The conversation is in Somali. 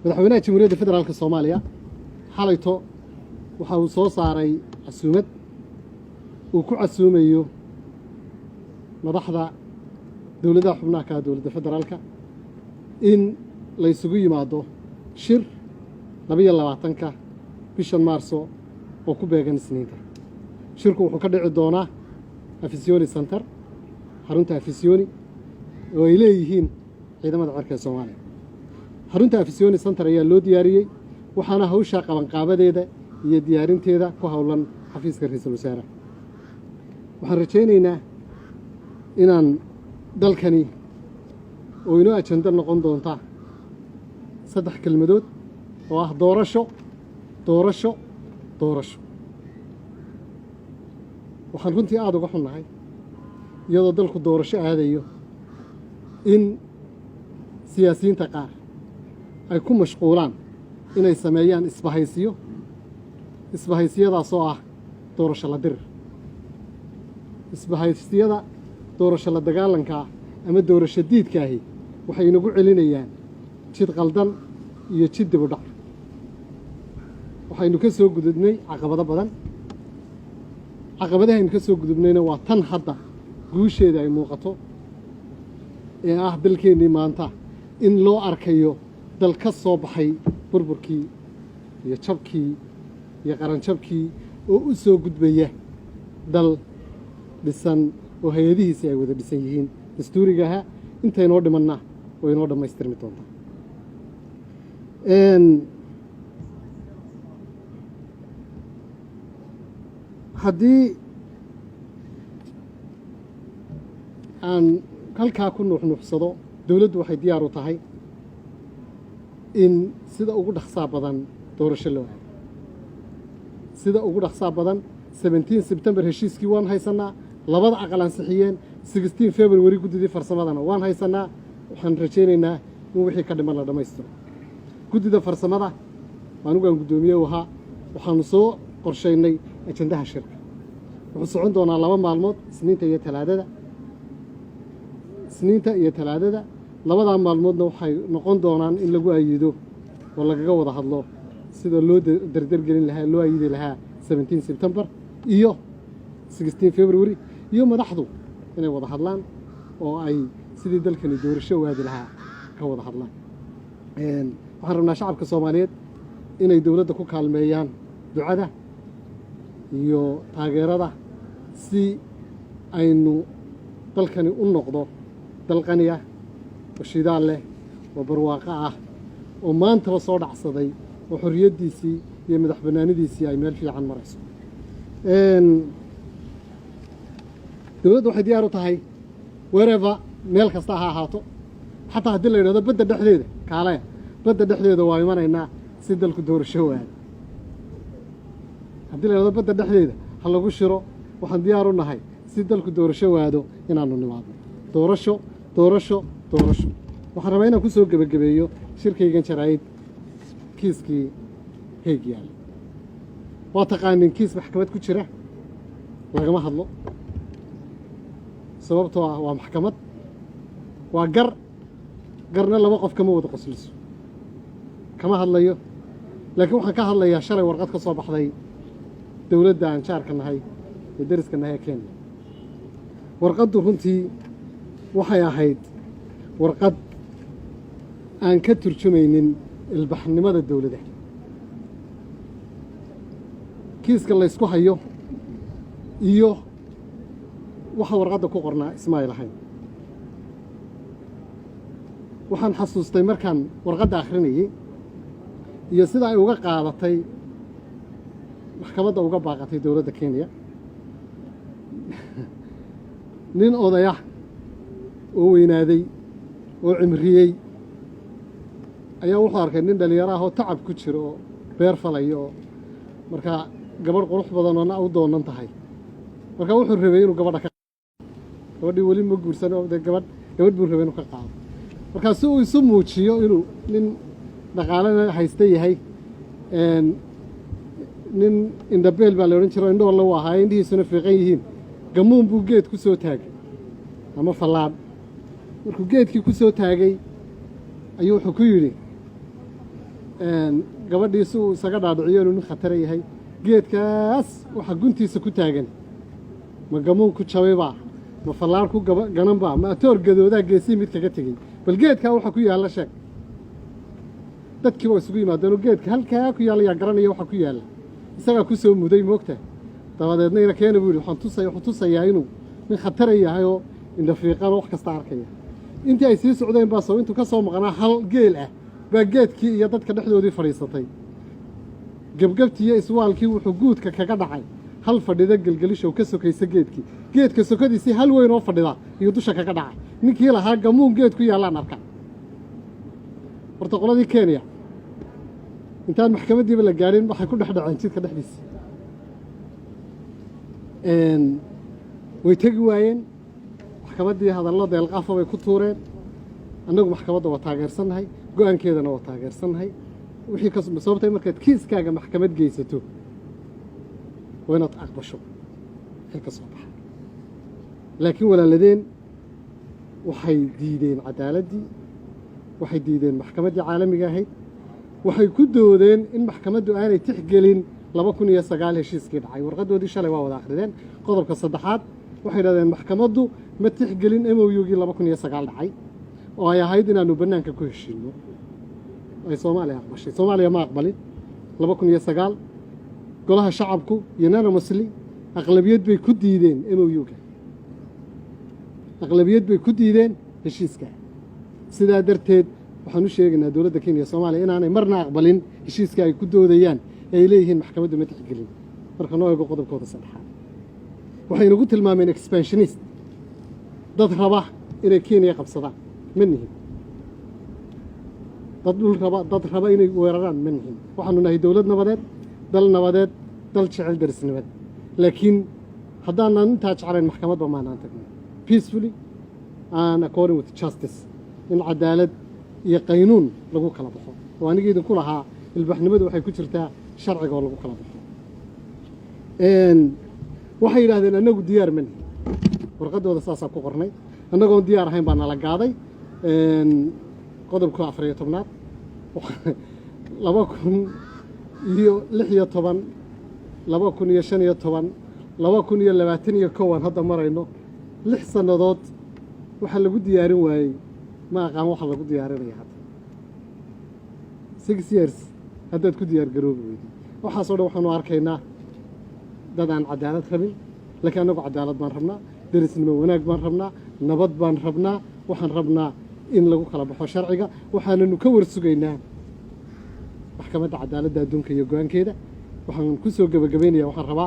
madaxweynaha jamhuuriyadda federaalka Soomaaliya xalayto waxa uu soo saaray casuumad uu ku casuumayo madaxda dawladda xubnaha ka dawladda federaalka in la isugu yimaado shir 22ka bishan Maarso oo ku beegan Isniinta. Shirku wuxuu ka dhici doonaa Afisiyoni Center xarunta Afisiyoni oo ay leeyihiin ciidamada cirka Soomaaliya. xarunta Afisiyoni Center ayaa loo diyaariyay waxaana hawsha qabanqaabadeeda iyo diyaarinteeda ku hawlan xafiiska ra'iisul wasaaraha. waxaan rajaynaynaa inaan dalkani oo inoo ajanda noqon doonta 3 kelmadood oo ah doorasho doorasho doorasho. waxaan runtii aad uga xunnahay iyadoo dalku doorasho aadayo in siyaasiyiinta qaar ay ku mashquulaan inay sameeyaan isbahaysiyadaasoo ah doorasho la dirir. isbahaysiyada doorasho la dagaalanka ama doorasho diidkaahi waxay inagu celinayaan jid qaldan iyo jid dib u dhac. waxaynu ka soo gudubnay caqabado badan. caqabadahaynu ka soo gudubnayna waa tan hadda guusheeda ay muuqato ee ah dalkeennii maanta in loo arkayo dal ka soo baxay burburkii iyo jabkii iyo qaranjabkii oo u soo gudbaya dal dhisan oo hay-adihiisi ay wada dhisan yihiin dastuurigaha intaynoo dhimanna oo inoo dhammaystirmi doonta. haddii aan halkaa ku nuuxnuuxsado dawladdu waxay diyaar u tahay in sida ugu dhaqsaa badan doorasho loo aado. sida ugu dhaqsaa badan 17 September heshiiskii waan haysanaa, labada aqal ansixiyeen, 16 February guddidii farsamadana waan haysanaa. waxaan rajaynaynaa in wixii ka dhiman la dhammaystiro. guddida farsamada anugaan guddoomiye ahaa waxaanu soo qorshaynay ajandaha shirka. wuxuu socon doonaa 2 maalmood, Isniinta iyo Talaadada. labadaa maalmoodna waxay noqon doonaan in lagu ayido oo lagaga wada hadlo sida loo dardargelin lahaa, loo ayidi lahaa 17 September iyo 16 February iyo madaxdu inay wada hadlaan oo ay sidii dalkani doorasho waadi lahaa ka wada hadlaan. waxaan rabnaa shacabka Soomaaliyeed inay dawladda ku kaalmeeyaan ducada iyo taageerada si aynu dalkani u noqdo dal qani ah oo shidaal leh oo barwaaqo ah oo maantaba soo dhacsaday oo xorriyaddiisii iyo madax bannaanidiisii ay meel fiican marayso. dawladdu waxay diyaar u tahay wherever meel kasta ha ahaato, xataa haddii la yidhahdo badda dhexdeeda kaalaya badda dhexdeeda waa imanaynaa si dalku doorasho waado. haddii la yidhahdo badda dhexdeeda ha lagu shiro, waxaan diyaar u nahay si dalku doorasho waado inaanu nimaadno. doorasho doorasho doorasho. waxaan rabaa inaan ku soo gebagabeeyo shirkaygan jaraa'id kiiskii Heeg yaalla. waa taqaanin kiis maxkamad ku jira lagama hadlo sababtoo ah waa maxkamad, waa garna laba qof kama wada qosliso, kama hadlayo. laakiin waxaan ka hadlayaa shalay warqad ka soo baxday dawladda aan jaarka nahay ee dariska nahay ee Kenya. warqaddu runtii waxay ahayd warqad aan ka turjumaynin ilbaxnimada dawladda. kiiska la isku hayo iyo waxa warqadda ku qornaa ismaayil ahayn. waxaan xasuustay markaan warqadda akhrinayay iyo sida ay uga qaadatay maxkamadda uga baaqatay dawladda Kenya. nin odaya oo weynaaday oo cimriyey ayaa wuxuu arkay nin dhalinyaro ah oo tacab ku jiro oo beer falayo oo markaa gabadh qurux badan oo u doonan tahay. markaa wuxuu rabay inuu gabadhii weli ma guursan oo gabadh buu rabay inuu ka qaado. markaa si uu isu muujiyo inuu nin dhaqaalena haysta yahay, nin indhabeel baa la odhan jiro, indho walla u ahaa, indhihiisuna fiiqan yihiin, gamuun buu geed ku soo taagay ama fallaan. markuu geedkii ku soo taagay ayuu wuxuu ku yidhi gabadhiisu uu isaga dhaadhiciyo inuu nin khatar yahay geedkaas waxa guntiisa ku taagan ma gamuun ku jabay baa ma fallaar ku ganan baa ma atoor gadoodaa geesii mid kaga tegey bal geedkaa waxa ku yaalla sheeg dadkii waa isugu yimaadeen geedka halkaa ku yaalla yaa garanaya waxa ku yaalla isagaa ku soo muday moogta dabadeedna ina keena buu yidhi waxaan tusayaa inuu nin khatar yahay oo indhafiiqan wax kasta arkaya intii ay sii socdeen baa soo intuu ka soo maqnaa hal geel ah baa geedkii iyo dadka dhexdoodii fadhiisatay gebgebtii iyo iswaalkii wuxuu guudka kaga dhacay hal fadhida gelgelishow ka sokaysa geedka sokadiisii hal weyn oo fadhida iyo dusha kaga dhacay ninkii lahaa gamuun geed ku yaallaan arka horta qoladii Kenya intaan maxkamadiiba la gaarin waxay ku dhex dhaceen jidka dhexdiisa way tagi waayeen maxkamadii hadallo deelqafa way ku tuureen annagu maxkamadda waa taageersannahay go'aankeedana waa taageersannahay wixii ka sababtay markaad kiiskaaga maxkamad geysato waa inaad aqbasho xil ka soo baxa laakiin walaaladeen waxay diideen cadaaladdii waxay diideen maxkamaddii caalamiga ahayd waxay ku doodeen in maxkamaddu aanay tixgelin 2009 heshiiskii dhacay warqadoodii shalay waa wada akhrideen qodobka saddexaad waxay yidhahdeen maxkamaddu ma tixgelin MOU-gii 2009 dhacay oo ay ahayd inaanu bannaanka ku heshiino ay Soomaaliya aqbashay Soomaaliya ma aqbalin 2009 golaha shacabku unanimously aqlabiyad bay ku diideen MOU-ga aqlabiyad bay ku diideen heshiiska sidaa darteed waxaan u sheegaynaa dawladda Kenya Soomaaliya inaanay marna aqbalin heshiiska ay ku doodayaan ay leeyihiin maxkamaddu ma tixgelin marka noo eego qodobkooda saddexaad waxay nagu tilmaameen expansionist dad raba inay Kenya qabsadaan ma nihin dad raba inay weeraraan ma nihin waxaanu nahay dawlad nabadeed dal jecel darisnimad laakiin haddaanan intaa jeclayn maxkamadba maanaan tagno peacefully and according with justice in cadaalad iyo qaynuun lagu kala baxo oo aniga idinku lahaa ilbaxnimadu waxay ku jirtaa sharciga oo lagu kala baxo waxay yidhaahdeen annagu diyaar ma nihin warqadooda saasaa ku qornay annagoon diyaar ahayn baa nala gaaday qodobka 14aad 2016 2015 2021 hadda marayno 6 sannadood waxa lagu diyaarin waayey ma aqaan waxa lagu diyaarinaya hadda 6 years haddaad ku diyaar garoobi weydii waxaasoo dhan waxaanu arkaynaa dad aan cadaalad rabin laakiin annagu cadaalad baan rabnaa derisnimo wanaag baan rabnaa nabad baan rabnaa waxaan rabnaa in lagu kala baxo sharciga waxaananu ka warsugaynaa maxkamadda cadaaladda adduunka iyo go'aankeeda waxaan ku soo gabagabaynayaa waxaan rabaa